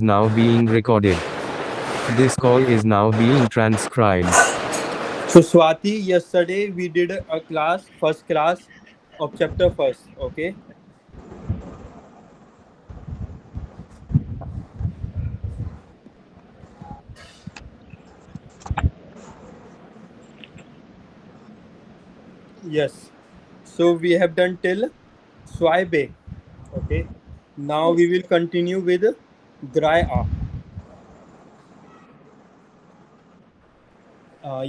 now being recorded. This call is now being transcribed. So Swati, yesterday we did a class, first class of chapter first. Okay. Yes. So we have done till Swibe. Okay. Now we Yes. will continue with Grai A.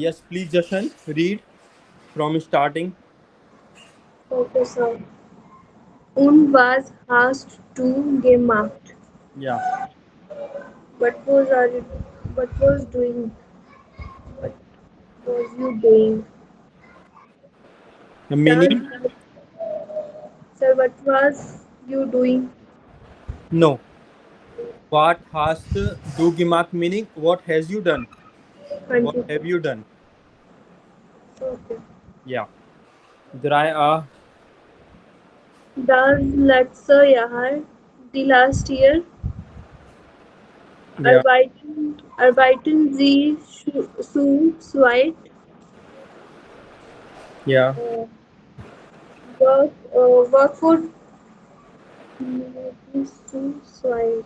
Yes, please, Jashan, read from starting. Okay, sir. Un was asked to game out. Yeah. What was are you? What was doing? What was you doing? The Does meaning? sir? What was you doing? No. What hast do gimak meaning? What has you done? What Hunting. have you done? Okay. Yeah. Grai A. Does let's say yaar the last year Yeah. arbeiten Sie zu zweit Yeah. uh, work for zu zweit.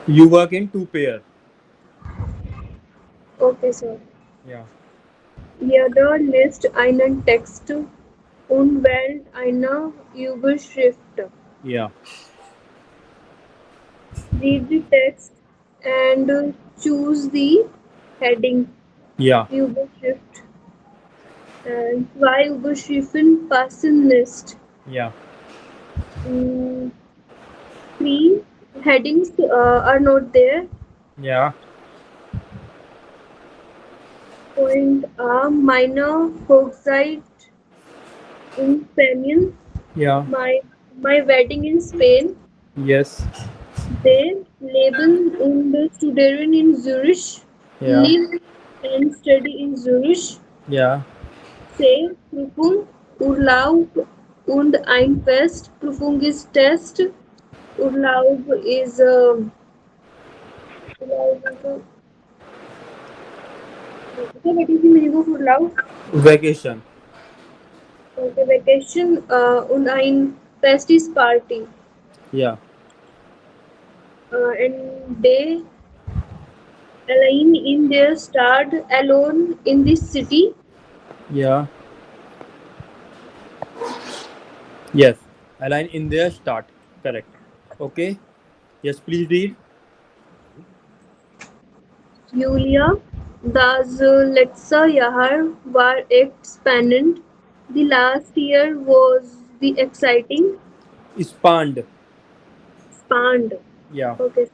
You work in two pair. Okay, sir. Yeah. Jeder liest einen Text und wählt eine Überschrift. Yeah. Read the text and choose the heading. Yeah. Überschrift and zwei Überschriften passen nicht. Yeah. Mm, three headings are not there. Yeah. Point A. Meine Hochzeit in Spain. Yeah. My wedding in Spain. Yes. They Leben und studieren in Zurich, Yeah. live and study in Zurich, Yeah. say Prüfung, Urlaub und ein Fest. Prüfung is test, Urlaub is what is the meaning of Urlaub? Vacation. Okay, vacation und ein Fest is party. Yeah. And they align in their start alone in this city. Yeah. Yes. Align in their start. Correct. Okay. Yes, please read. Julia, das letzte Jahr war echt spannend. The last year was the exciting. Spanned. Spanned. Yeah. Okay.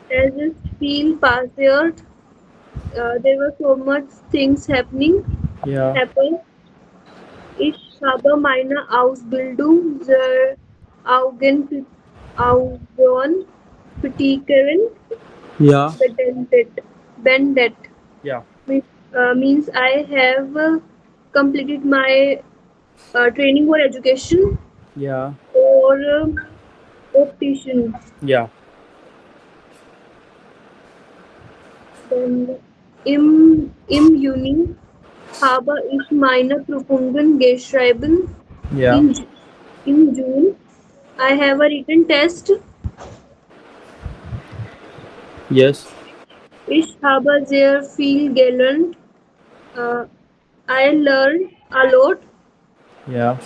I just feel past year. There were so much things Yeah. happen. Ich habe meine Ausbildung zur Augenoptikerin Yeah. beendet. Yeah. Means I have completed my training or education Yeah. or optician. Yeah. Then im Juni habe ich meine Prüfungen geschrieben. Yeah. In, in June, I have a written test. Yes. Ich habe sehr viel gelernt. Uh, I learned a lot. Yeah.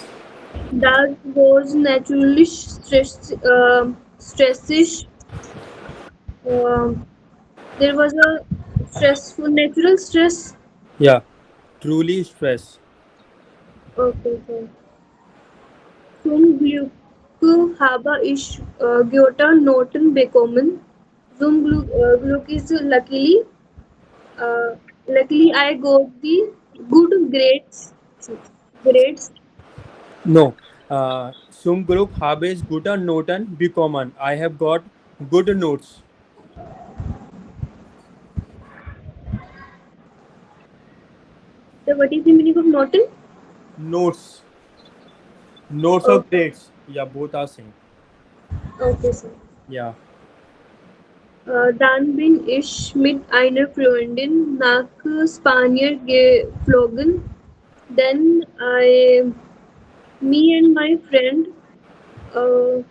That was naturally stressish. Um there was a stressful natural stress. Yeah. Truly stress. Okay, so zum Glück habe ich Goethe Noten bekommen. Glück is uh, luckily I got the good grades. No. Zum Glück habe ich gute Noten bekommen. I have got good notes. So what is the meaning of Noten? Notes. Notes or Okay. grades? Yeah, both are same. Okay, sir. Yeah. Dann bin ich mit einer Freundin nach Spanien geflogen. Then me and my friend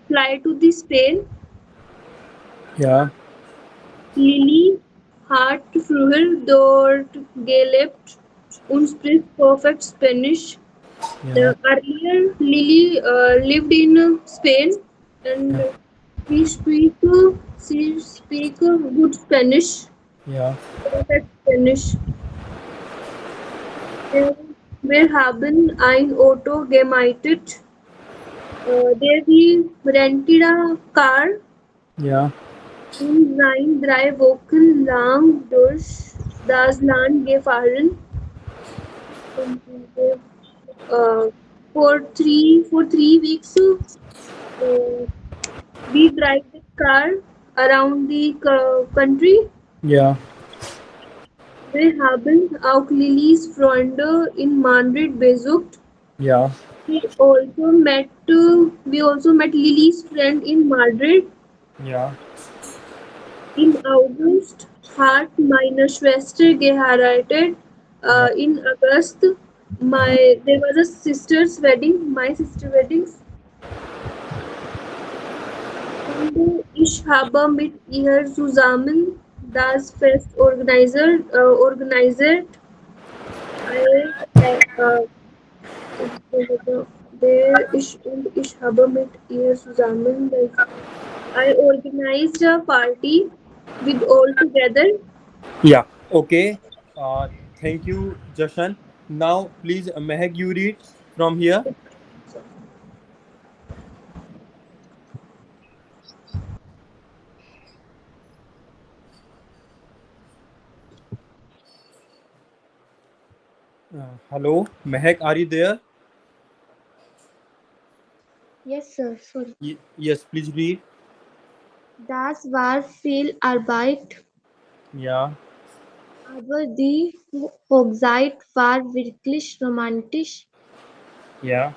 fly to the Spain. Yeah. Lily hat früher dort gelebt und spricht perfect Spanish. Yeah. Earlier, Lily lived in Spain and Yeah. she speak good Spanish, Yeah. perfect Spanish. Wir haben ein Auto gemietet. There we rented a car Yeah. und sind 3 Wochen lang durch das Land gefahren. Und, uh, for three weeks, we drive the car around the country. Yeah. Wir haben auch Lillys Freunde in Madrid besucht. Yeah. We also met Lily's friend in Madrid. Yeah. In August hat meine Schwester geheiratet. Yeah. In August, there was a sister's wedding, my sister weddings. Und ich habe mit ihr zusammen das Fest organisiert. I, ich habe mit ihr zusammen I organized a party with all together. Yeah. Okay. Thank you, Jashan. Now, please, Mehak, you read from here. Hello, Mehak, are you there? Yes, sir. Sorry. Yes, please read. Das war viel Arbeit, Yeah. aber die Hochzeit war wirklich romantisch. Yeah.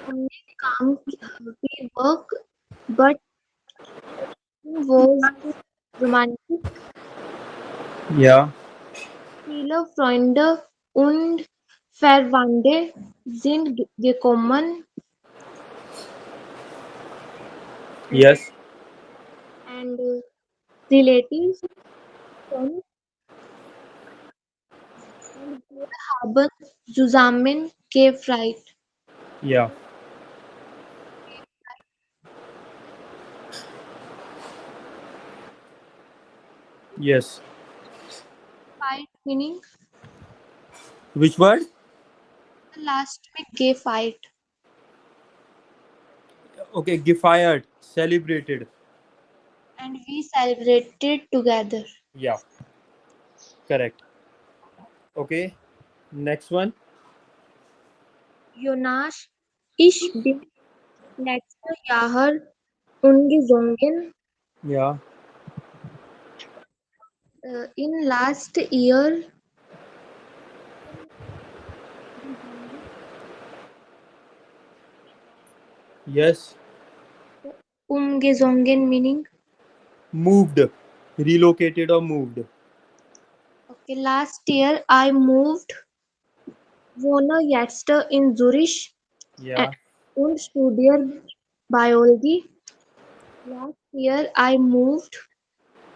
हमने काम we work, but it was romantic. Yeah. Viele Freunde und Verwandte sind gekommen Yes. and relatives von und wir haben zusammen gefreut. Yeah. Yes. Fight meaning Which word? the last में gay fight. Okay, Gifired, celebrated. And we celebrated together. Yeah, correct. Okay, next one. Jonas, ich bin letztes Jahr umgezogen. Yeah. In last year, Yes. umgezogen meaning Moved, relocated or moved. okay. Last year I moved wohne jetzt in Zurich Yeah. und studiere Biology. Last year I moved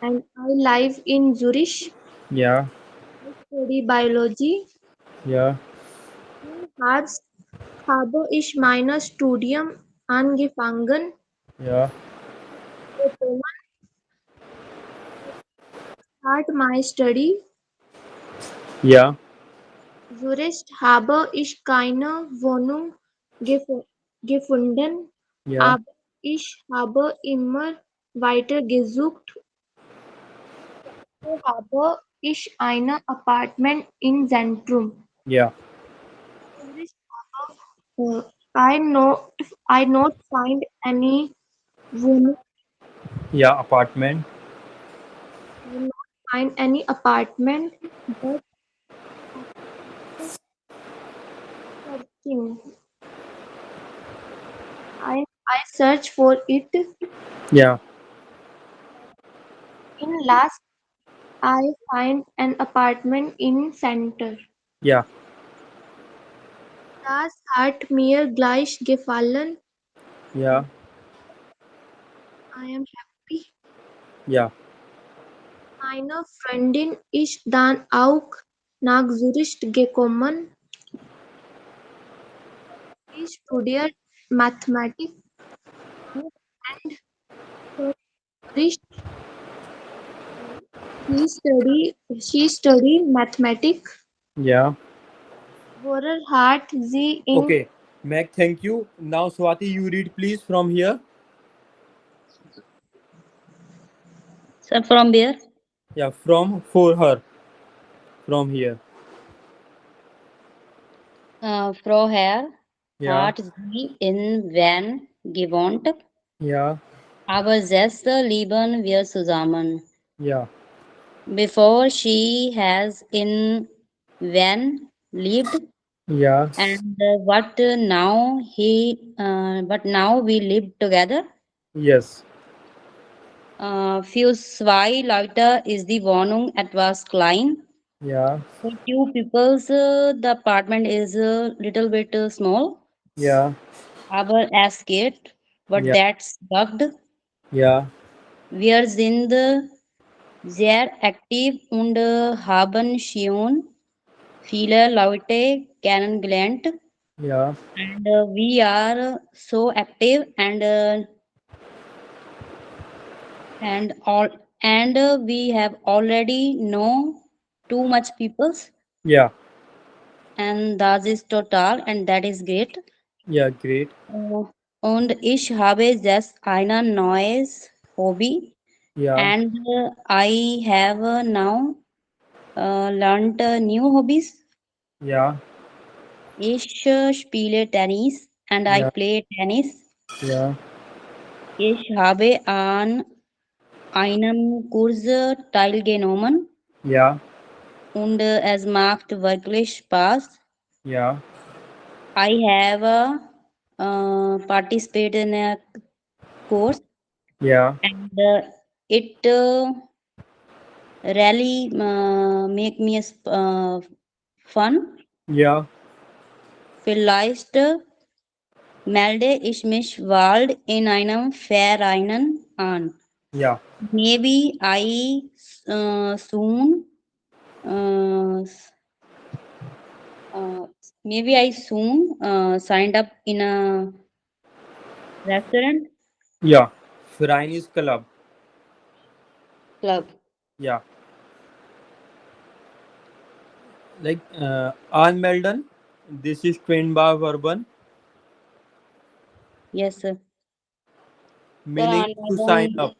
and I live in Zurich. Yeah. I study Biology. Yeah. Im Herbst habe ich mein Studium angefangen. Yeah. Oktober start my study. Yeah. Zurich habe ich keine Wohnung gefunden, Yeah. aber ich habe immer weiter gesucht. So habe ich ein Apartment im Zentrum. Yeah. Zurich, I not find any woman, Yeah. Apartment. I not find any apartment, but after searching. I search for it. Yeah. In last, I find an apartment in center. Yeah. Das hat mir gleich gefallen. Yeah. I am happy. Yeah. Meine Freundin ist dann auch nach Zürich gekommen. Sie studiert Mathematik and for Zürich. She study mathematics. Yeah. Vorher hat sie in Okay. Meg, thank you. Now, Swati, you read please from here. So from where? Yeah, from for her. From here. Vorher Yeah. hat sie in Van gewohnt, Yeah. aber jetzt leben wir zusammen. Yeah. Before she has in Van lived, Yeah. and but now we live together. Yes. Für zwei Leute ist die Wohnung etwas klein. Yeah. For two peoples, the apartment is a little bit small. Yeah. Aber es geht, but Yeah. that's bugged. Yeah. Wir sind sehr aktiv und haben schon viele Leute kennengelernt. Yeah. And we are so active and all and we have already know too much peoples, Yeah. and that is total and that is great. Yeah. Great. Äh, und ich habe jetzt ein neues Hobby, Yeah. and I have now learned new hobbies. Yeah. Ich spiele Tennis and I Yeah. play tennis. Yeah. Ich habe an einem Kurs teilgenommen Yeah. und es macht wirklich Spaß. Yeah. I have participated in a course, Yeah. and it really make me fun. Yeah. Vielleicht melde ich mich bald in einem Verein an. Yeah. Maybe I soon uh, s- uh, maybe I soon signed up in a restaurant Yeah. Frying is club. club. Yeah. Like Ann Meldon. This is trained by Verban, Yes, sir. meaning to sign up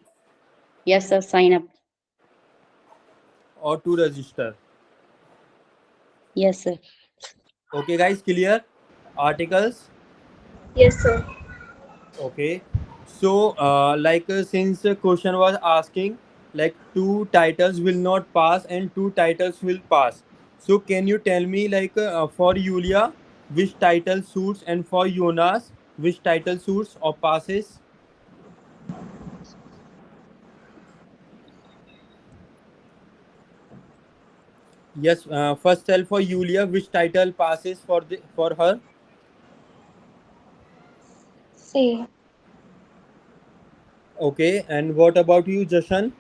Yes, sir. Sign up. or to register. Yes, sir. Okay, guys, clear? Articles. yes sir. Okay. So, since the question was asking, like two titles will not pass and two titles will pass. So, can you tell me, for Yulia, which title suits, and for Jonas, which title suits or passes? Yes. First, tell for Yulia which title passes for her. C. Okay. And what about you, Jashan?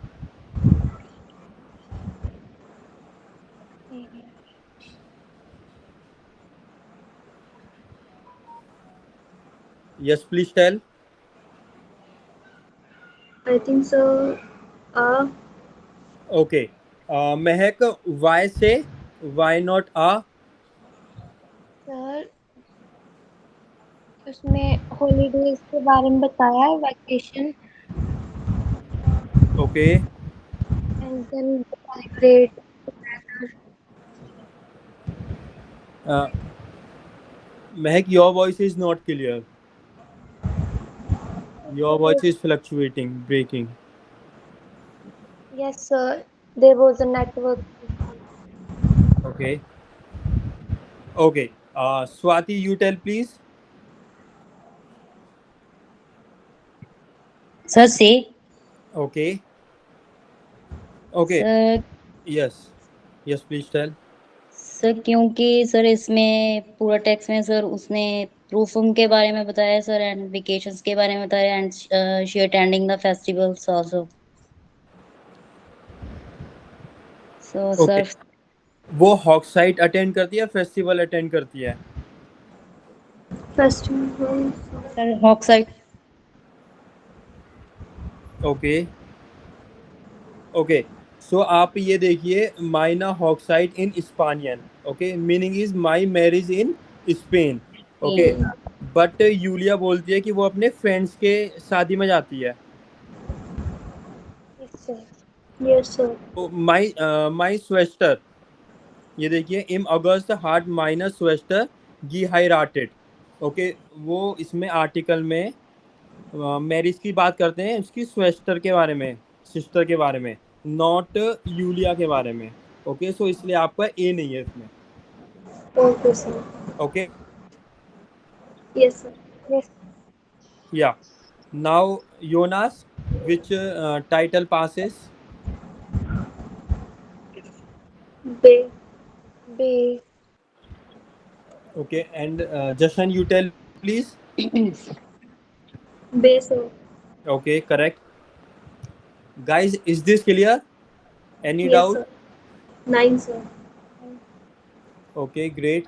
Yes, please tell. I think so. Okay. Mehak, why say? Why not a? Sir उसमें holidays के बारे में बताया है vacation Okay. And then celebrate Uh, Mehak, your voice is not clear. Your voice is fluctuating, breaking. Yes sir there was a network Okay. Okay. Swati, you tell please. sir say Okay. Okay. sir Yes. Yes, please tell. Sir क्योंकि sir इसमें पूरा text में sir उसने proof के बारे में बताया sir and vacations के बारे में बताया and she attending the festivals also so okay, sir वो हॉक साइट अटेंड करती है, फेस्टिवल अटेंड करती है? Festival. सर हॉक साइड ओके। ओके, सो आप ये देखिए, माइना हॉक साइट इन स्पानियन, okay, meaning is my marriage in Spain, okay. But Julia बोलती है कि वो अपने फ्रेंड्स के शादी में जाती है। Yes, sir. Yes, sir. तो माई स्वेस्टर, ये देखिए, इम अगस्त हार्ट माइनस स्वेस्टर गी हाइराटेड, ओके। वो इसमें आर्टिकल में मैरिज की बात करते हैं, उसकी स्वेस्टर के बारे में, सिस्टर के बारे में, नॉट यूलिया के बारे में, ओके। सो इसलिए आपका ए नहीं है इसमें, Okay, sir. Okay. Yes, sir. Yes. या now Jonas, which title passes? Bay. Bay. Okay, and जशन, you tell please. Bay, sir. Okay, correct. Guys, is this clear? Any Yes, doubt? sir. 9, sir. Okay, great.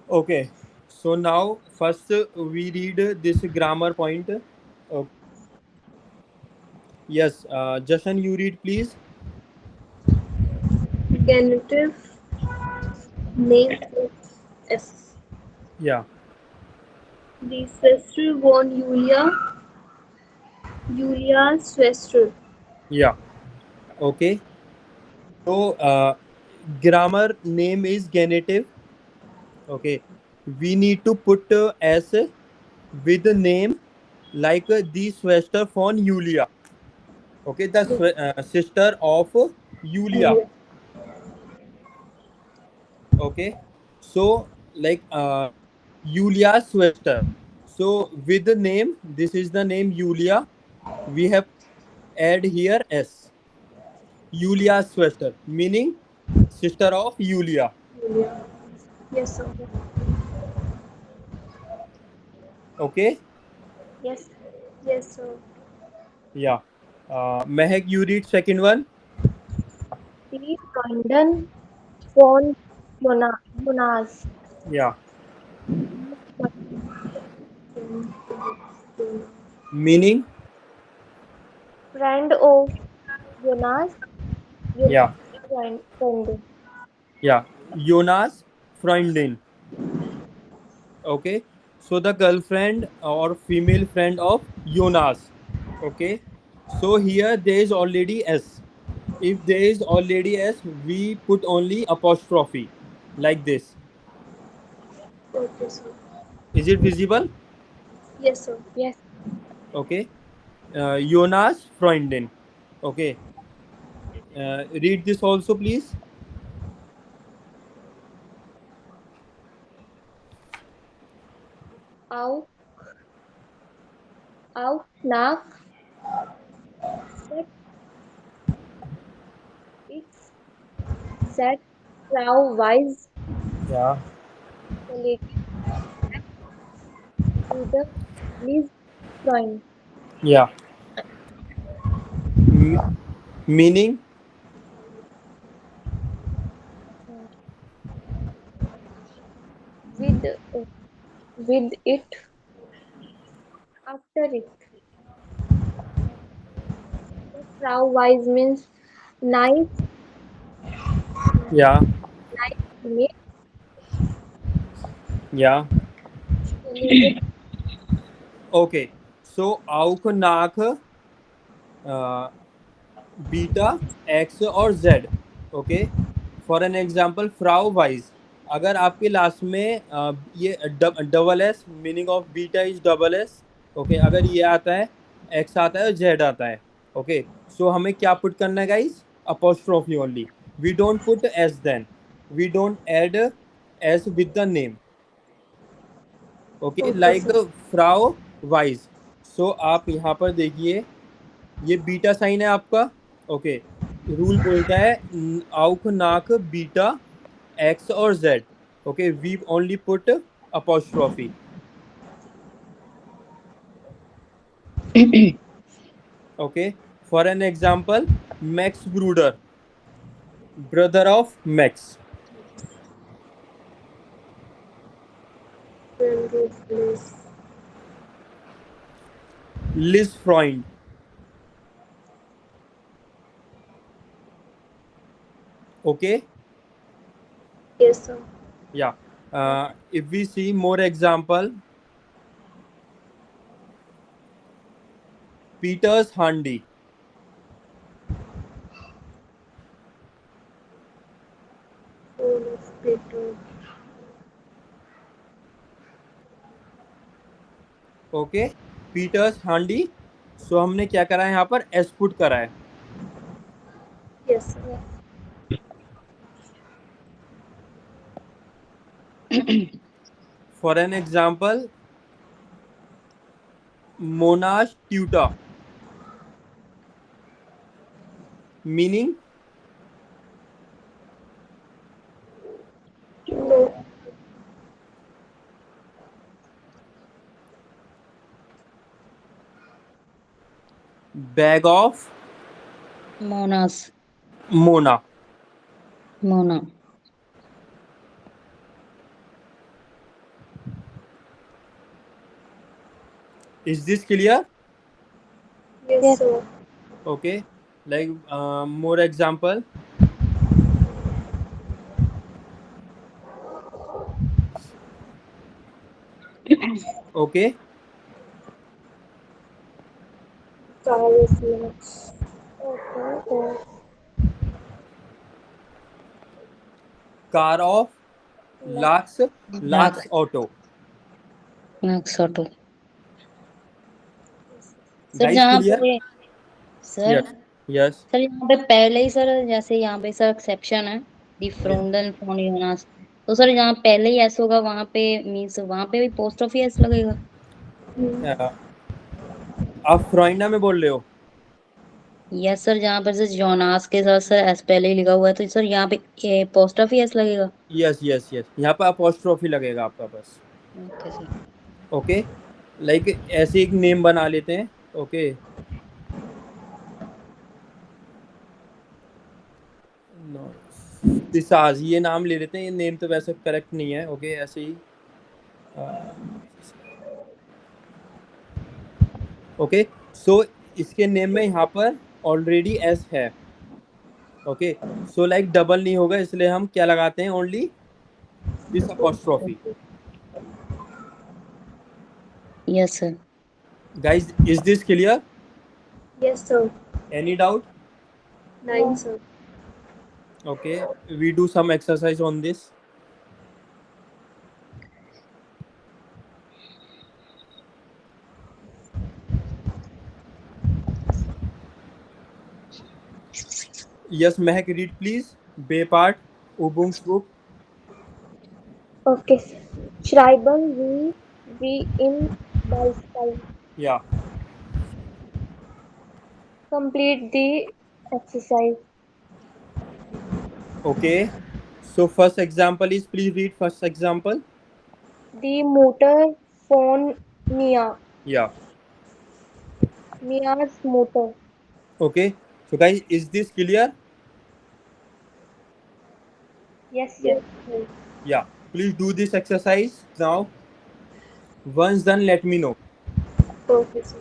Okay, so now first we read this grammar point. Okay. Yes, Jashan, you read please. Genitive name of S. Yeah, The sister born Julia's sister. yeah. Okay. So grammar name is genitive. Okay, we need to put S with the name, like the sister von Julia. Okay, the sister of Julia. Okay, so like Julia's sister. So with the name, this is the name Julia. We have add here S. Julia's sister, meaning sister of Julia. Julia. Yes, sir. Okay, Yes. Yes, sir. yeah. Mehak, you read second one. The London von Jonas. Yeah, meaning, Friend of Jonas. yeah, Friend. yeah. Jonas Freundin. Okay, so the girlfriend or female friend of Jonas. Okay, so here there is already S. If there is already S, we put only apostrophe like this. Okay, sir. Is it visible? Yes, sir. Yes. Okay, Jonas Freundin. Okay, read this also please. Auch nach set it's set Frau Weiss Yeah, colleague to the Liz Freund. yeah. Meaning, With it after it. Frau Weiss means nice, yeah, mate, yeah. colleague. Okay, so auch nach beta X और Z, okay. For an example, फ्राउ वाइज, अगर आपके last में ये double S, meaning of beta is double S, okay. अगर ये आता है, एक्स आता है और जेड आता है, ओके। सो हमें क्या पुट करना है guys? Apostrophe only, we don't put S then, we don't add s with the name. Okay, Okay, like sir. फ्राउ वाइज. सो आप यहाँ पर देखिए, ये बीटा साइन है आपका. ओके, रूल बोलता है आउख नाक बीटा एक्स और Z. Okay, we only put apostrophe. Okay, for an example, Max ब्रूडर, brother of Max. Melrose Place. लिज फ्रॉइंड. Okay, Yes, sir. या if we see more example, Peter's Handy. Paul of Peter. Okay, Peter's handy. So हमने क्या करा है यहाँ पर, एस पुट करा है. Yes, sir. For an example, मोनाश ट्यूटा, meaning No. Bag of Monas, Mona. Mona. Is this clear? Yes, Yes. sir. Okay, like more example, okay, Carlos Lux. Okay. Car of Lux, Lux auto. नक्सोटो. Sir guys जहाँ क्लियर? पे sir yes, yes, sir यहाँ पे पहले ही sir, जैसे यहाँ पे सर एक्सेप्शन है दी फ्रोंडन फ्रोनियोनास, तो सर जहाँ पहले ही एस होगा वहां पे मीन्स वहां पे भी पोस्ट ऑफ एस लगेगा. आप फ्रॉइना में बोल रहे हो? यस सर, जहाँ पर सर जोनास के साथ सर एस पहले ही लिखा हुआ है तो सर यहाँ पे पोस्ट ऑफ एस लगेगा. यस, यस, यस, यहाँ पर अपोस्ट्रोफी लगेगा आपका बस. Okay sir. ओके, लाइक ऐसे एक नेम बना लेते हैं. ओके, पिसाज, ये नाम ले लेते हैं. ये नेम तो वैसे करेक्ट नहीं है. ओके, ऐसे ही. ओके, सो इसके नेम में यहाँ पर ऑलरेडी एस है. ओके, सो लाइक डबल नहीं होगा, इसलिए हम क्या लगाते हैं, only this apostrophe. Yes sir. Guys, is this clear? Yes, sir. Any doubt? 9, sir. Okay, we do some exercise on this. Yes, Mehak, read please. Bay part, Ubung's book. Okay. Schreiben wie im Beispiel. Yeah. Complete the exercise. Okay. So first example is, please read first example. The motor phone Mia. Yeah. Mia's motor. Okay. So guys, is this clear? Yes, sir. Yeah. Please do this exercise now. Once done, let me know. Okay, sir.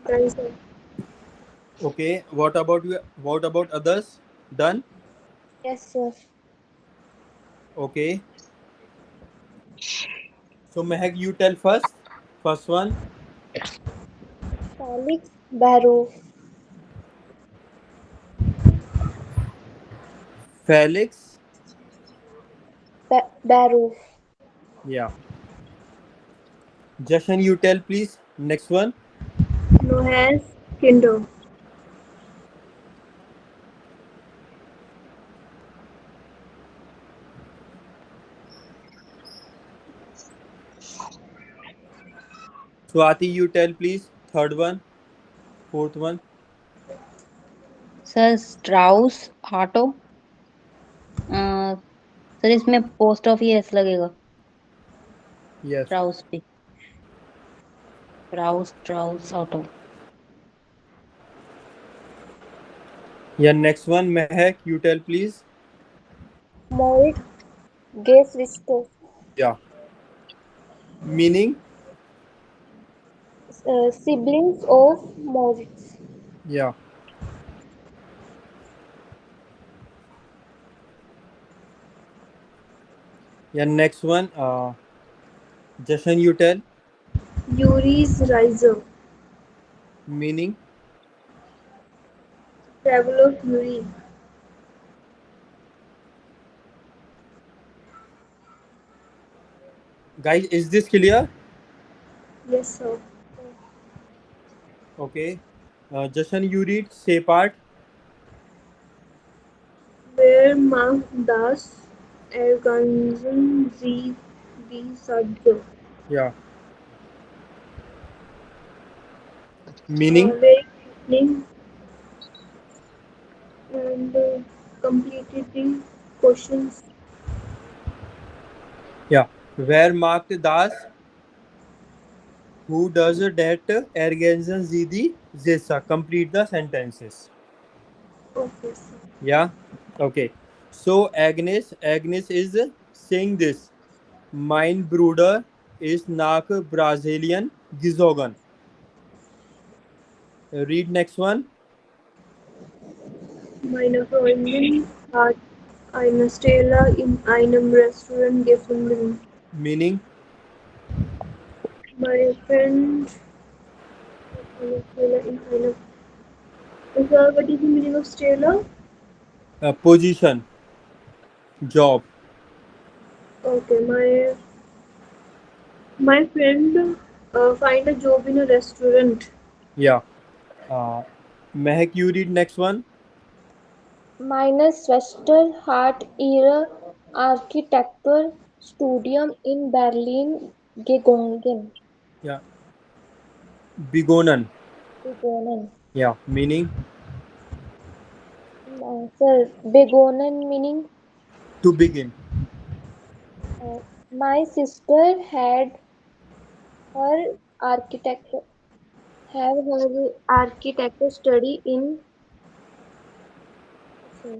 Done, sir. Okay. What about you? What about others? Done. Yes, sir. Okay. So Mehak, you tell first. First one. Felix Barrow. Felix. Barrow. Yeah. Jashan, you tell please. Next one. Noah's Kinder. Swati, you tell please. Third one. Fourth one. Sir Strauss auto. Sir इसमें post of he S लगेगा। Yes. Strauss पे Strauss Strauss auto. Yeah. Next one. Mehak, you tell please. Moritz Geswister. Yeah. Meaning. Siblings of Moritz. Yeah. Yeah. Next one. Jashan, you tell. Yuri's Riser. Meaning. Travel of Yuri. Guys, is this clear? Yes, sir. Okay. Jashan, you read. Say part. Where Mark Das Erganzen Sie die Sadhya. Yeah. Meaning. Very listening and completed the questions. Yeah. Where marked Das. Who does that? Ergenzen Zidi Zesa. Complete the sentences. Okay, sir. Yeah. Okay. So Agnes is saying this. Mein Bruder ist nach Brazilian gezogen. Read next one. Meine Freundin hat eine Stelle in einem Restaurant gefunden. Meaning. My friend hat eine Stelle in einem. Sir, what is the meaning of Stella? Position. Job. Okay, my friend find a job in a restaurant. Yeah. Mehak, you read next one. Meine Schwester hat ihre Architekturstudium in Berlin begonnen. Yeah. Begonnen. Begonnen. Yeah. Meaning. Sir, begonnen meaning To begin. my sister had her architecture her architecture study in Yeah.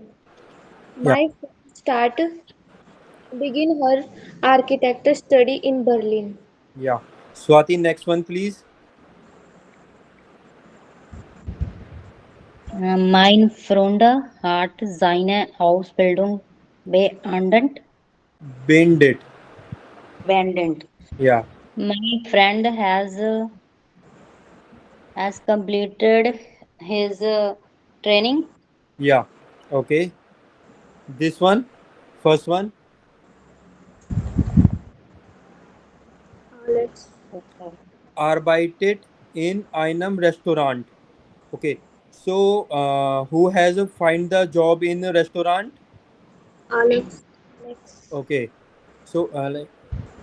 my friend start begin her architecture study in Berlin. Yeah. Swati, next one, please. Mein Freund hat seine Ausbildung beendet. Bend it. Beendet. Yeah. My friend has completed his training. Yeah. Okay. This one. First one. Alex. Arbeitet in einem Restaurant. Okay. So, who has find the job in a restaurant? Alex. Alex. Okay. So,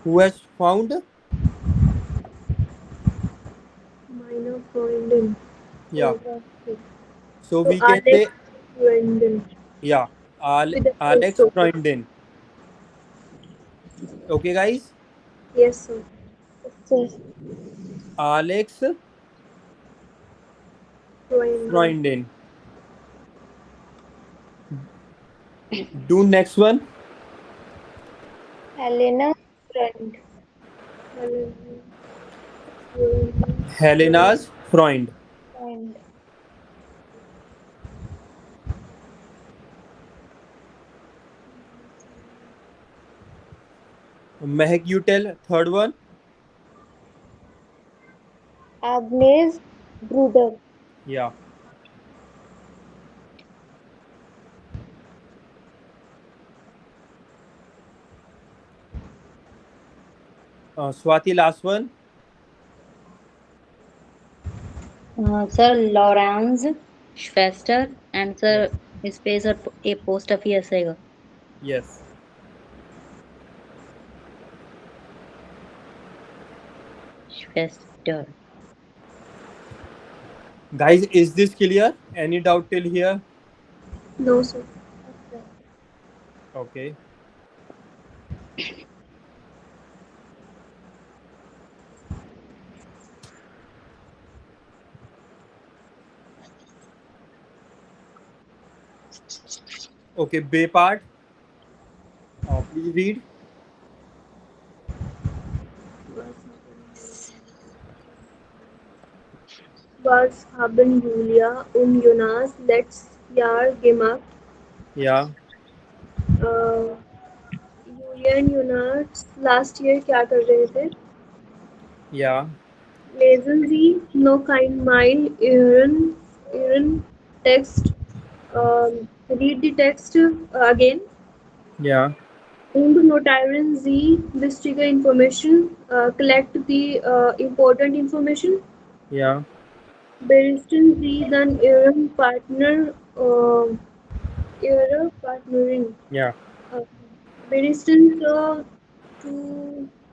who has found? Meine Freundin. Yeah. Okay. So So we can Alex say, Freundin yeah, with a full Alex stop. Freundin. Okay, guys. Yes, sir. Yes, sir. Alex Freundin. Freundin. Do next one. Helena friend. Helena. Helena's Freund. Mehak, you tell third one. Agnes Bruder. Yeah. Swati, last one. Sir Lawrence Schwester and Yes. sir space और a post office आएगा. Yes. Schwester. Guys, is this clear? Any doubt till here? No, sir. Okay. Okay, Bay part. Please read. Was haben Julia und Jonas letztes Jahr gemacht? Yeah. Julia and Jonas last year क्या कर रहे थे? Yeah. Lesen Sie no kein Mail, Ihren Text. Read the text again. Yeah. Und notieren Sie wichtige Information. Collect the important information. Yeah. Berichten Sie dann Ihren Partner, Ihre Partnerin. Yeah. Uh, Berichten to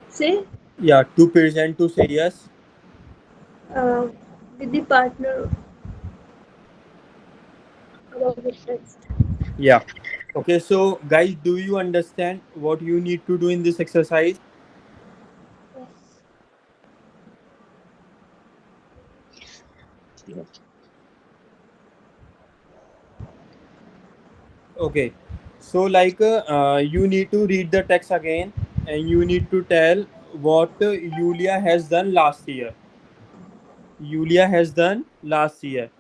say Yeah. To present to say yes. uh, with the partner about the text. Yeah. Okay. So, guys, do you understand what you need to do in this exercise? Okay. So, you need to read the text again, and you need to tell what Yulia has done last year. Yulia has done last year.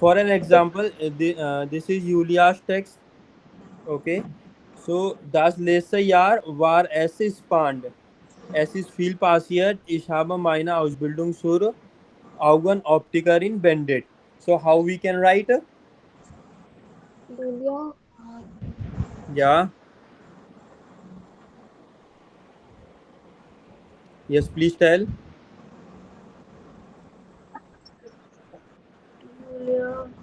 For an example, this is Julia's text. Okay. So, das letzte Jahr war es spannend. Es ist viel passiert. Ich habe meine Ausbildung zur Augenoptikerin beendet. So, how we can write? Julia Yeah. Yes, please tell.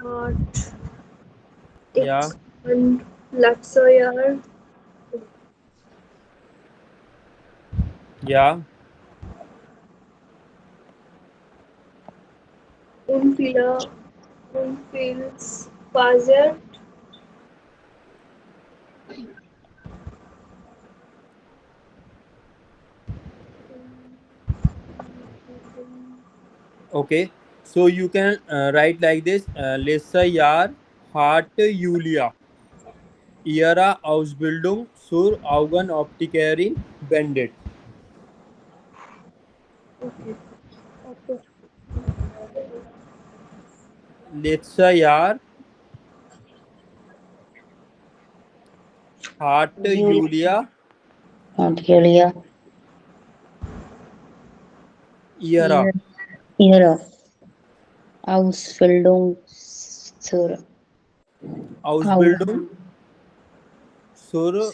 Hart Yeah. X and Latsoyar Yeah. Unfila Unfils Fazer Okay. So, you can write like this. Letzte Jahr hat Julia ihre Ausbildung zur Augenoptikerin beendet. okay. Letztes Jahr hat Julia Julia. ihre Ihre Ausbildung zur Ausbildung zur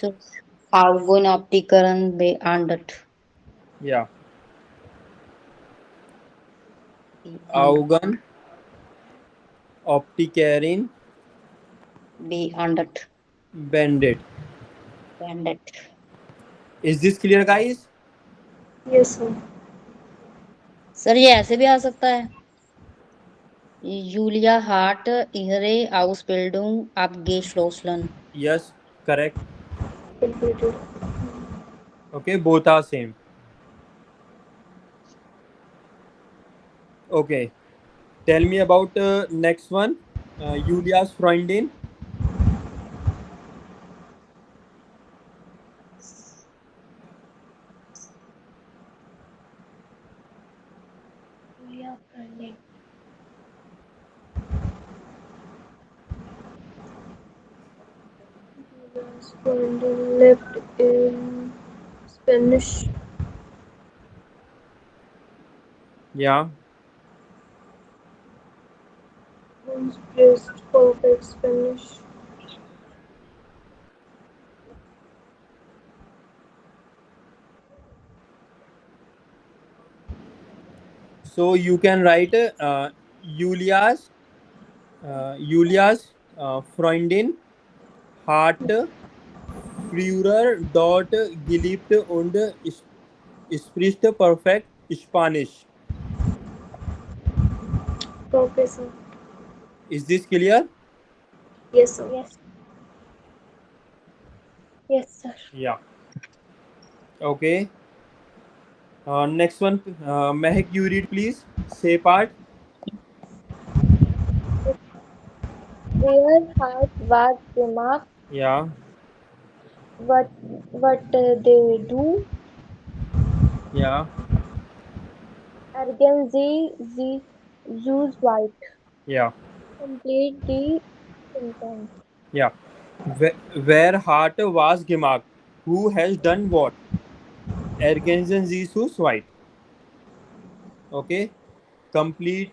Augenoptikerin beendet. ja, Beendet. Augenoptikerin Beendet. beendet. Beendet. Is this clear, guys? Yes, sir. Sir ये ऐसे भी आ सकता है. Julia hat ihre Ausbildung abgeschlossen. Yes, correct. Completed. Okay, both are same. Okay, tell me about next one. Julia's Freundin. Julia Freundin. Julia's Freundin lived in Spanish. Yeah. Once praised perfect Spanish. So you can write Julia's Freundin hat früher dort gelebt und spricht perfekt Spanish. Okay, sir. Is this clear? Yes, sir. Yes. Yes, sir. Yeah. Okay. Next one, Mehak, you read please. Say part. Their heart was remarked Yeah. what they do. Yeah. Arrogance the use white. Yeah. Complete the sentence. Yeah. Where heart was gemacht. Who has done what? Ergensen Jesus White. Okay. Complete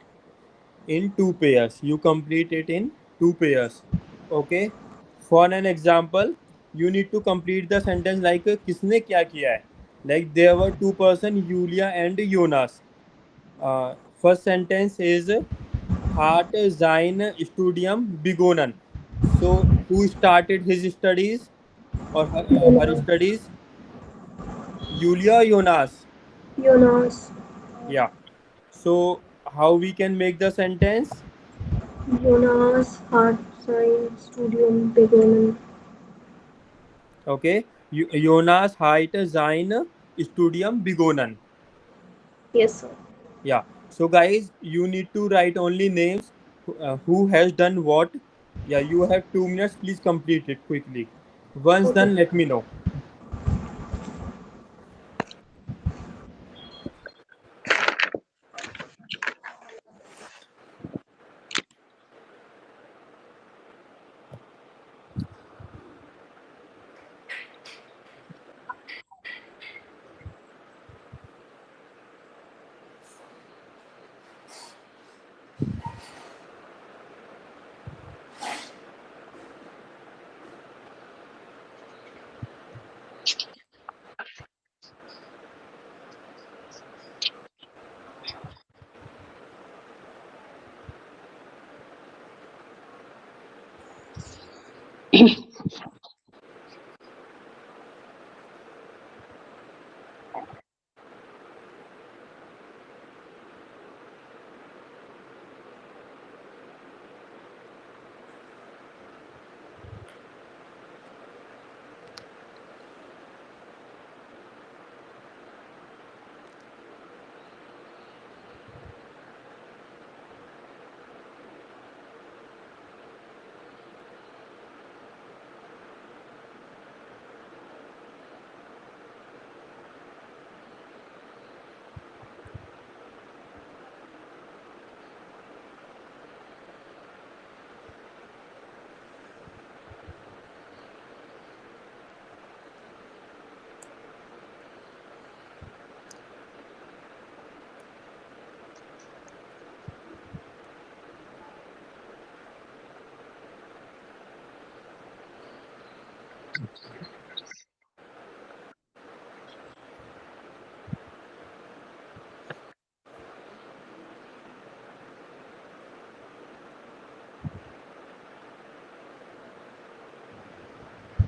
in two pairs. You complete it in two pairs. Okay. For an example, you need to complete the sentence like किसने क्या किया है. Like there were two person, Julia and Jonas. First sentence is hat sein Studium begonnen. So who started his studies or her Jonas. studies? Julia or Jonas? Jonas. Yeah. So how we can make the sentence? Jonas hat sein Studium begonnen. Okay. Jonas hat sein Studium begonnen. Yes, sir. Yeah. So guys, you need to write only names who has done what. Yeah, you have 2 minutes. Please complete it quickly. Once Okay. done, let me know.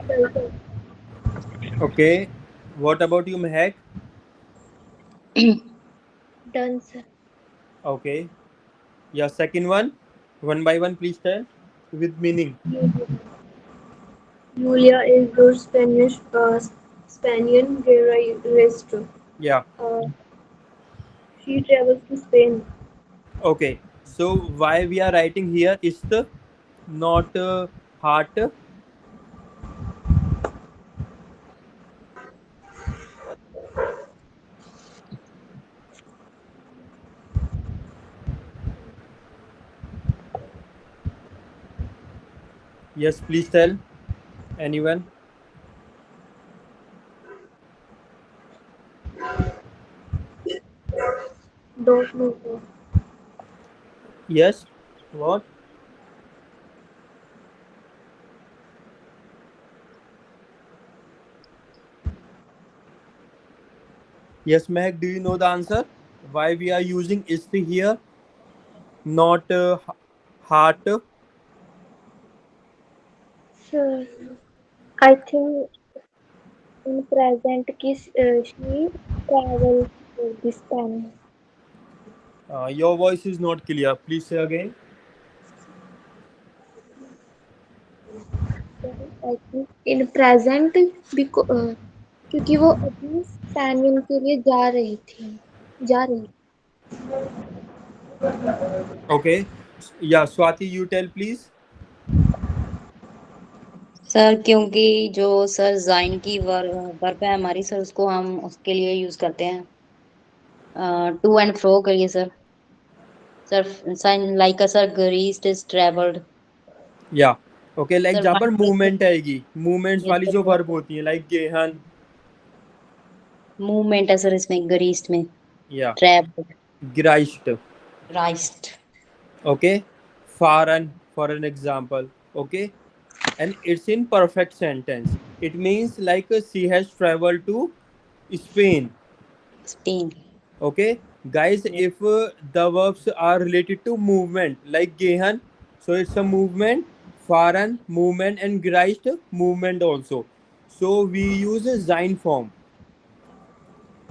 Done, sir. Okay. What about you, Mehak? Done, sir. Okay. Yeah, second one. One by one, please tell with meaning. Julia is your Spanish Spanian guitarist. Yeah. Uh, she travels to Spain. Okay. So why we are writing here is the not heart. Yes, please tell anyone. Don't know, sir. Yes. What? Yes, Mehak. Do you know the answer? Why we are using ist here, not heart? Sir, I think in present she travels this time. Your voice is not clear. Please say again. I think in present क्योंकि वो अभी सैन्यन के लिए जा रही Okay. Yeah, Swati, you tell please. Sir क्योंकि जो sir जाइन की वर्ब है हमारी सर उसको हम उसके लिए यूज करते हैं टू एंड फ्रो करिए sir sir sign like a sir greased is travelled या ओके लाइक सर जहाँ पर वन मूवमेंट आएगी, मूवमेंट्स वाली जो वर्ब होती है लाइक गेहन मूवमेंट है सर इसमें ग्रीस्ड में या travelled ग्राइस्ट. राइस्ट Okay, for an example. Okay, and it's in perfect sentence. It means like she has traveled to Spain. Spain Okay, guys, if the verbs are related to movement like gehan, so it's a movement, fahren movement, and greist movement also. So we use a sein form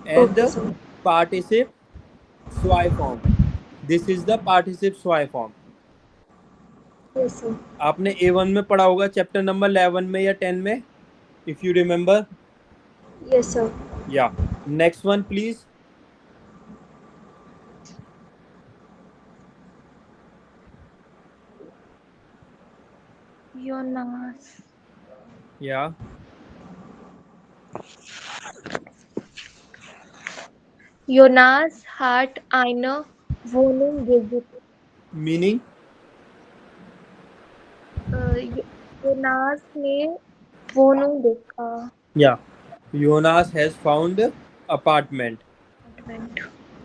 and Okay, the sir. participe zwei form. This is the participe zwei form. Yes, sir. आपने A1 में पढ़ा होगा chapter number 11 में या 10 में, if you remember. Yes, sir. Yeah next one please. Jonas yeah Jonas hat eine Wohnung gesehen. Meaning. Jonas ने Wohnung देखा. Yeah Jonas has found apartment. Apartment.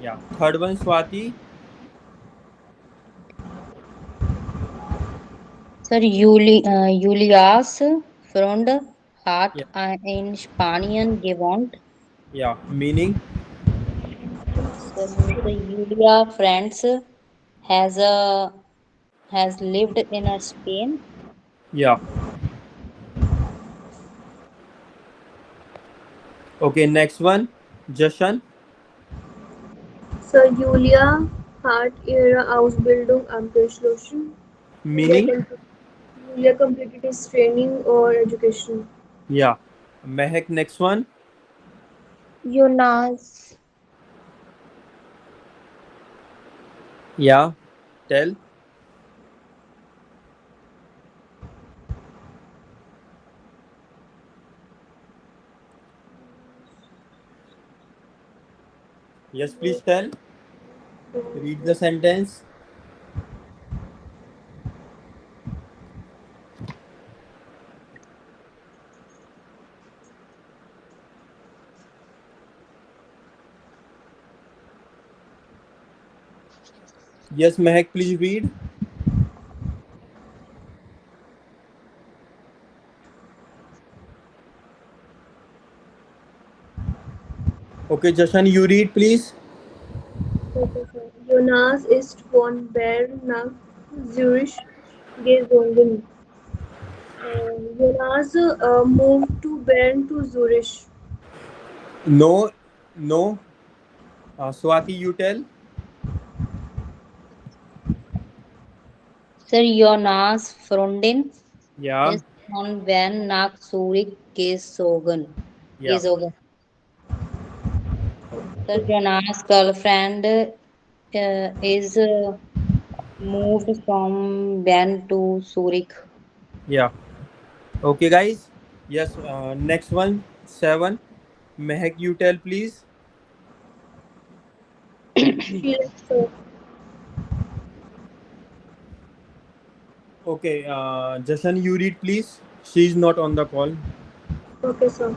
Yeah third one Swati. Sir Julia's फ्रोंड हार्ट या इन स्पानियन गेवॉन्ट yeah meaning. Sir Julia friends has a has lived in a Spain. Yeah okay next one Jashan. Sir, Julia hat ihre Ausbildung abgeschlossen. Meaning. Julia completed his training or education. या महक next one. Jonas yeah tell. Yes, please tell. Read the sentence. Yes, Mehak, please read. Okay, Jashan, you read, please. Okay, sir. Jonas ist von Bern nach Zurich gezogen. Jonas moved to Bern to Zurich. No, no. Swati, you tell. Sir Jonas Frondin Yeah, is on Van nach Zurich gezogen. yeah. Gezogen. Sir Jonas' girlfriend is moved from Van to Zurich. Yeah. Okay, guys. Yes, next one, 7. Mehak, you tell, please. She left, sir. Okay, Jashan, you read, please. She is not on the call. Okay, sir.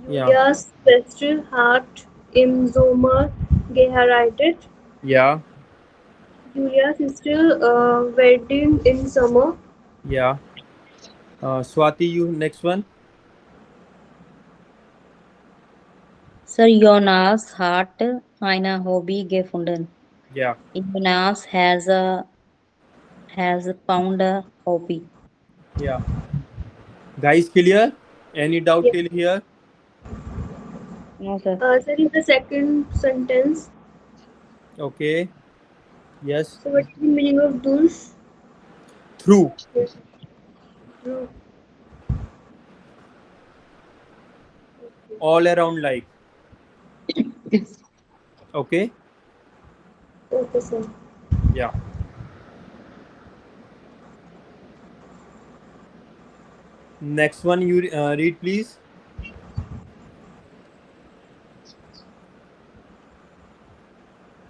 Yeah. Julias Schwester hat im Sommer geheiratet. Yeah. Julia's sister wedding in summer. Yeah. Swati, you next one. Sir, Jonas hat eine Hobby gefunden. Yeah. Jonas has found a hobby. Yeah. Guys, clear? Any doubt Yes. till here? No, sir. Sir, in the second sentence. Okay. Yes. So what is the meaning of those? Through. Yes. True. All around like. Okay. Okay, sir. Yeah. Next one you read, please.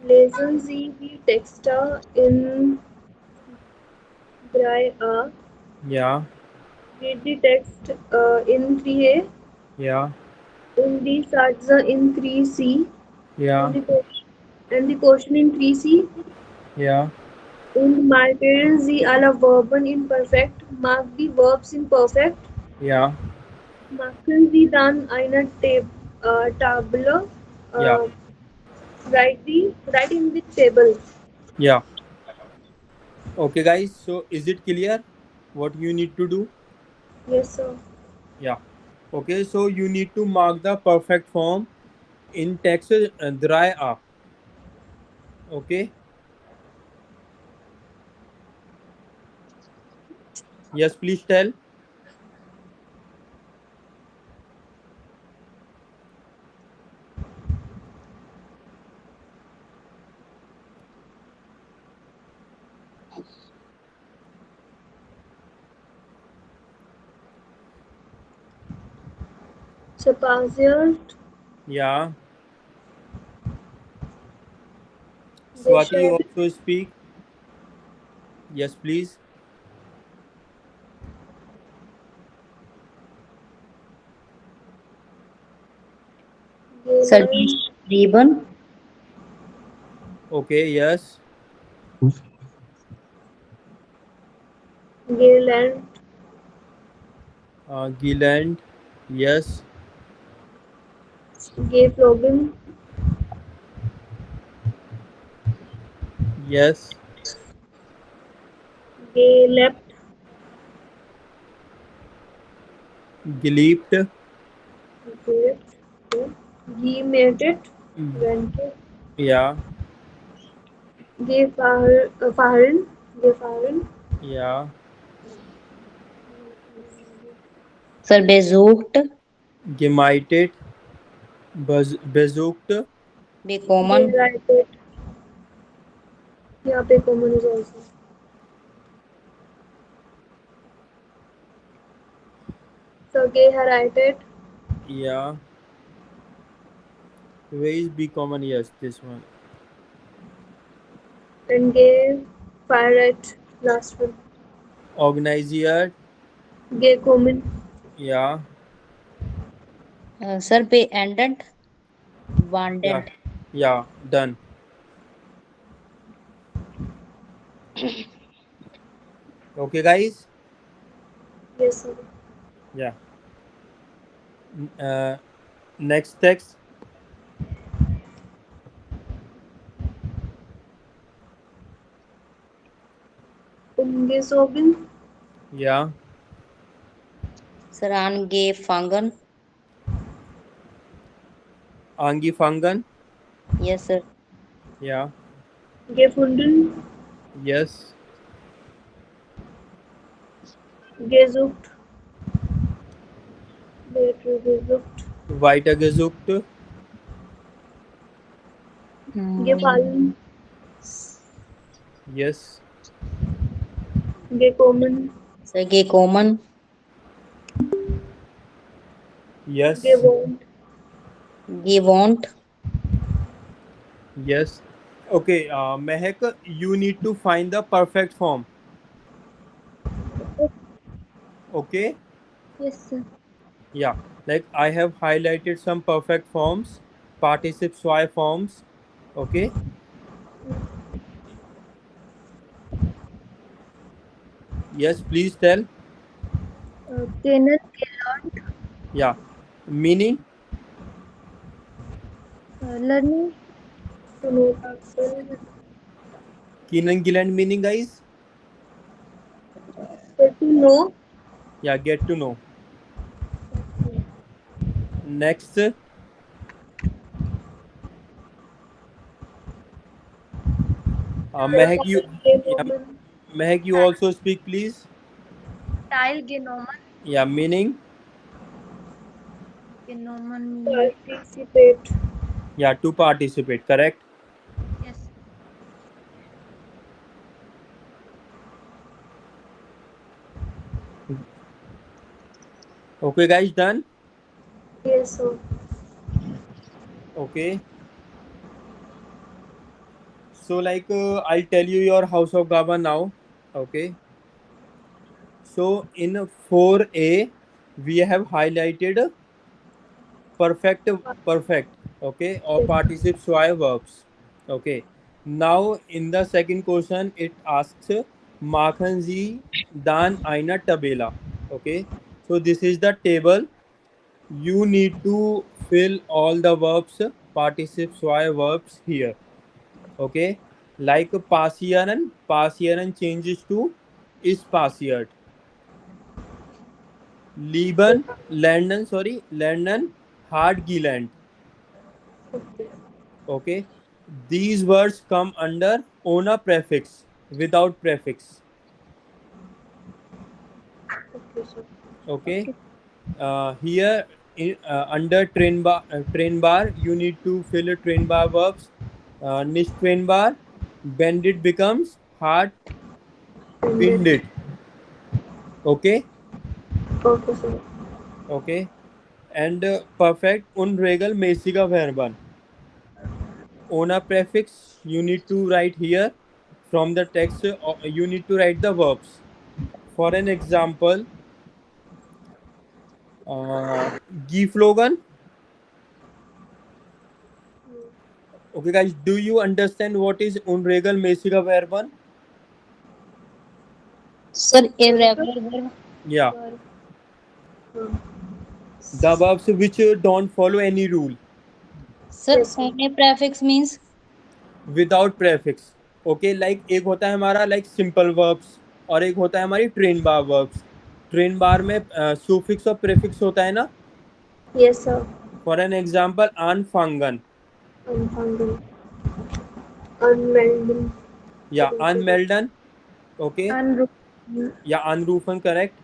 Lesen Sie die Texte in 3a. Yeah. Read the text in 3a. Yeah. Und die Satze in 3c. Yeah. And the question in 3c. Yeah. Und markieren Sie alle Verben in Perfekt. Mark the verbs in Perfect. Yeah. Machen Sie dann eine Tabelle. Yeah. Uh, write in the table. Yeah. Okay, guys. So is it clear what you need to do? Yes, sir. Yeah. Okay. So you need to mark the perfect form in text dry up. Okay. Yes, please tell. Spazierst Yeah. Swati, you beschreibt also speak. Yes, please. Sir, gelernt, geschrieben. Okay. Yes. gelernt, Gilland. Yes. geflogen, Yes. gelebt, Gelebt. gelebt, gemietet, rented, Yeah. gefahren, gefahren, Yeah. Sir, besucht. Gemietet. Besucht. Bekommen. geheiratet. यहाँ पे common is also. So geheiratet Yeah. Where is B common? Yes, this one. and gefiret last one. Organisiert. Gekommen, Yeah. Sir, beendet. Yeah. Wanted. Yeah. Done. Okay, guys. yes sir. Yeah. Uh, next text. Umgezogen, Yeah. Sir, angefangen. Angefangen. Yes, sir. Yeah. gefunden, Yes. gesucht, gesucht, Weitergesucht. gefallen, Yes. gekommen, Sir, gekommen. Yes. gewohnt, Gewohnt. Yes. Okay, Mehak, you need to find the perfect form. Okay. Yes, sir. Yeah. Like I have highlighted some perfect forms, participe SY forms. Okay. Yes, please tell. Kenneth Gilland, Yeah. Meaning? learning to know ourselves, Keenan Gilland meaning, guys? get to know. Yeah, get to know. Next. Mehak, you. Yeah, Genoman, Mehak, you also speak, please. Tile Genoman, Yeah, meaning? Genoman participate. Yeah, to participate, correct? Yes. Okay, guys, done? Yes, sir. Okay. So, I'll tell you your House of Gaba now. Okay. So, in 4A, we have highlighted perfect, perfect. Okay, or participe sway verbs. Okay. Now, in the second question, it asks Makhan ji dan aina tabela. Okay. So, this is the table. You need to fill all the verbs, participe sway verbs here. Okay, like pasiyaran changes to is pasiyat. London hard Giland. Okay, these words come under ona prefix without prefix. Okay, sir. Okay, here under train bar you need to fill a train bar verbs. Nish train bar, bend it becomes hard Ended. pinned it. Okay, Okay, sir. okay. And perfect unregal mäßiger Verben. Ona prefix you need to write here from the text. You need to write the verbs. For an example, geflogen. Okay, guys, do you understand what is unregal mäßiger Verben? Sir irregular verb. Yeah, Uh, the verbs which don't follow any rule sir yes, sir. होने prefix means without prefix. Okay, like एक होता है हमारा like simple verbs और एक होता है हमारी train bar verbs. ट्रेन बार में सुफिक्स और प्रीफिक्स होता है ना. Yes, sir. For an example अनफंगन Unfounded. Unmelding. या अनमेल्डन. Okay, Unroofing. या अनरूफन करेक्ट.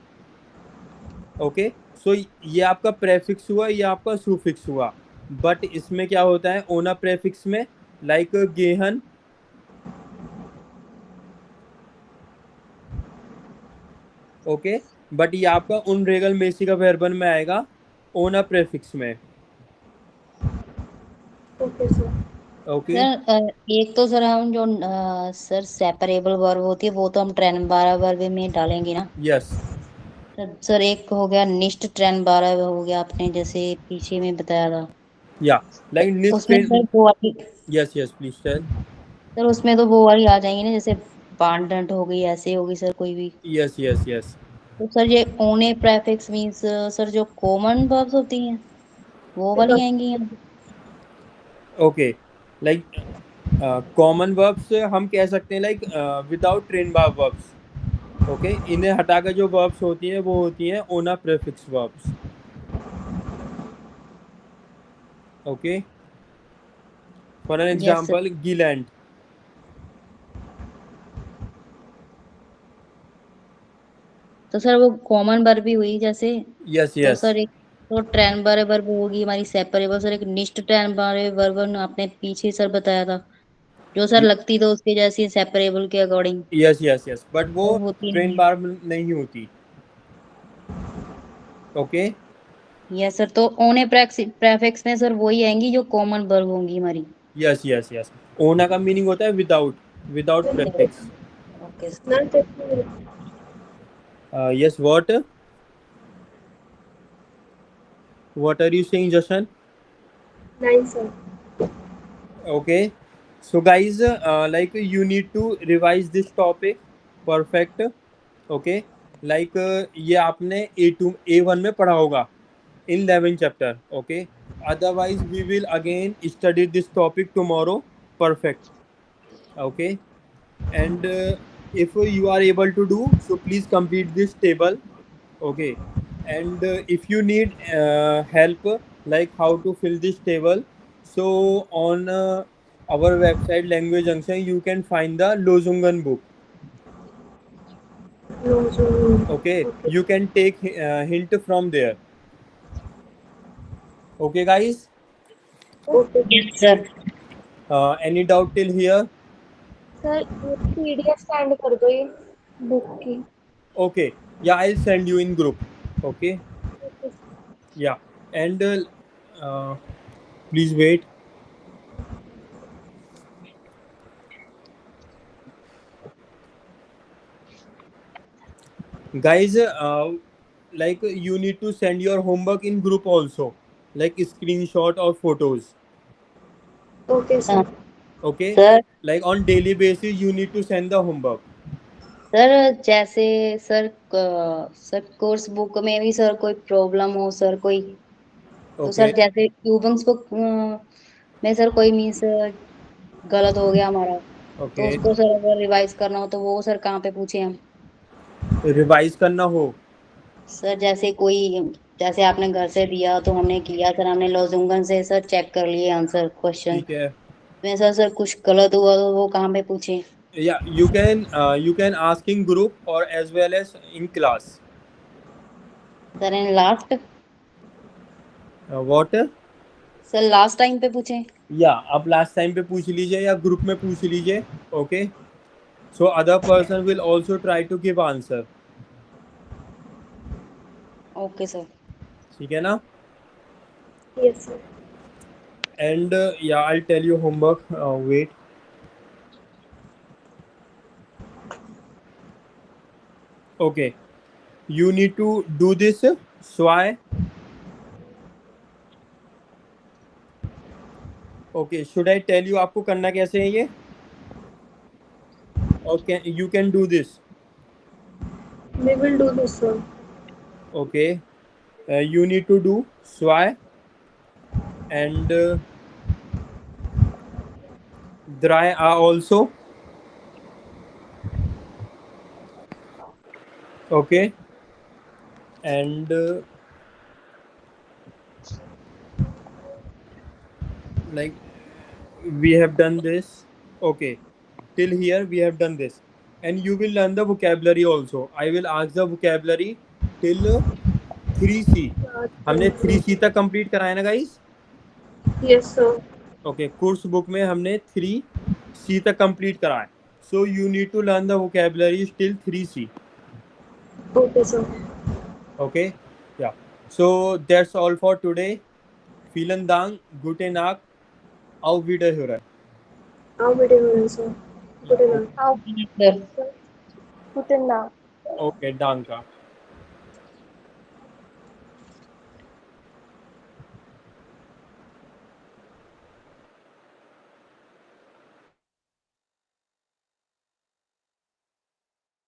ओके, सो ये आपका प्रेफिक्स हुआ, ये आपका सुफिक्स हुआ. बट इसमें क्या होता है ओना प्रेफिक्स में लाइक गेहन. ओके, बट ये आपका उन रेगल मेसी का वर्बन में आएगा ओना प्रेफिक्स में. Okay, sir. ओके, सर एक तो सर हम जो सर सेपरेबल वर्ब होती है वो तो हम ट्रेन बारह वर्ब में डालेंगे ना. यस. सर एक हो गया निष्ठ ट्रेन बारह हो गया आपने जैसे पीछे में बताया था. या लाइक निस उसमें ट्रेन. सर वो वाली yes yes please tell. Sir उसमें तो वो वाली आ जाएंगी ना जैसे पांडंट हो गई ऐसे होगी सर कोई भी. Yes yes yes. तो सर ये ओने प्रेफिक्स मींस सर जो कॉमन वर्ब्स होती हैं वो वाली आएंगी यहाँ पे? ओके, लाइक कॉमन वर्ब्स हम कह सकते हैं लाइक विदाउट ट्रेन बार वर्ब्स. ओके, इन्हें हटाकर जो वर्ब्स होती हैं वो होती हैं ओना prefix verbs. Okay, for an yes sir. Example गिलैंड. तो सर वो कॉमन वर्ब भी हुई जैसे. यस तो यस. सर एक तो ट्रेन बारे वर्ब होगी हमारी सेपरेबल. सर एक निष्ठ ट्रेन बारे वर्ब आपने पीछे सर बताया था जो सर लगती तो उसके जैसी सेपरेबल के according yes yes yes, but वो वो होती ट्रेन नहीं. बार नहीं होती. Okay, yes sir. तो ओने प्रेफिक्स में सर वही आएंगी जो कॉमन वर्ब होंगी हमारी. Yes yes yes. ओना का मीनिंग होता है without, without prefix. Okay sir. Not technical. Yes, what are you saying Jashan? 9, sir. Okay, so guys, like you need to revise this topic perfect. Okay like ये आपने A1 में पढ़ा होगा in 11 chapter. Okay, otherwise we will again study this topic tomorrow. Perfect. Okay, and if you are able to do so, please complete this table. Okay, and if you need help like how to fill this table, so on our website Language Junction you can find the Lozungan book. No, so Okay, okay. you can take hint from there. Okay guys, Okay. Yes, sir. any doubt till here? Sir PDF send कर दो ये book की. Okay, yeah, I'll send you in group. Okay, Okay. yeah, and please wait. Guys, like you need to send your homework in group also, like screenshot or photos. Okay, sir. Okay, sir like on daily basis you need to send the homework. Sir जैसे sir sir course book में भी sir कोई problem हो sir कोई तो sir Okay, जैसे ट्यूबंग्स book में sir कोई मीन्स गलत हो गया हमारा तो okay, उसको सर अगर रिवाइज करना हो तो वो सर कहाँ पे पूछे हम रिवाइज करना हो. सर जैसे आपने घर से दिया तो हमने किया सर हमने लॉजिंगन से सर चेक कर लिए आंसर क्वेश्चन ठीक है. में सर कुछ गलत हुआ तो वो कहाँ पे पूछे Yeah, you can ask in group or as well as in class. Sir in last What? Sir last time पे पूछे या आप लास्ट टाइम पे पूछ लीजिए या ग्रुप में पूछ लीजिए. Okay, so other person will also try to give answer. Okay sir ठीक है ना. Yes, sir. एंड या I tell you homework. Wait. Okay, you need to do this. Swai. Okay, should I tell you आपको करना कैसे है ये? Okay, you can do this. We will do this, sir. Okay, you need to do Swai and dry are also. Okay, and like we have done this. Okay, till here we have done this, and you will learn the vocabulary also. I will ask the vocabulary till 3C. हमने 3C तक complete कराया ना guys. Yes, sir. Okay, course book में हमने 3C तक complete करा है. So you need to learn the vocabulary till 3C. Okay, sir. Okay, yeah. So that's all for today. Vielen Dank, gute Nacht, auf Wiederhören. I'll be doing, sir. Good Yeah, enough. How sir put in now. okay, danke.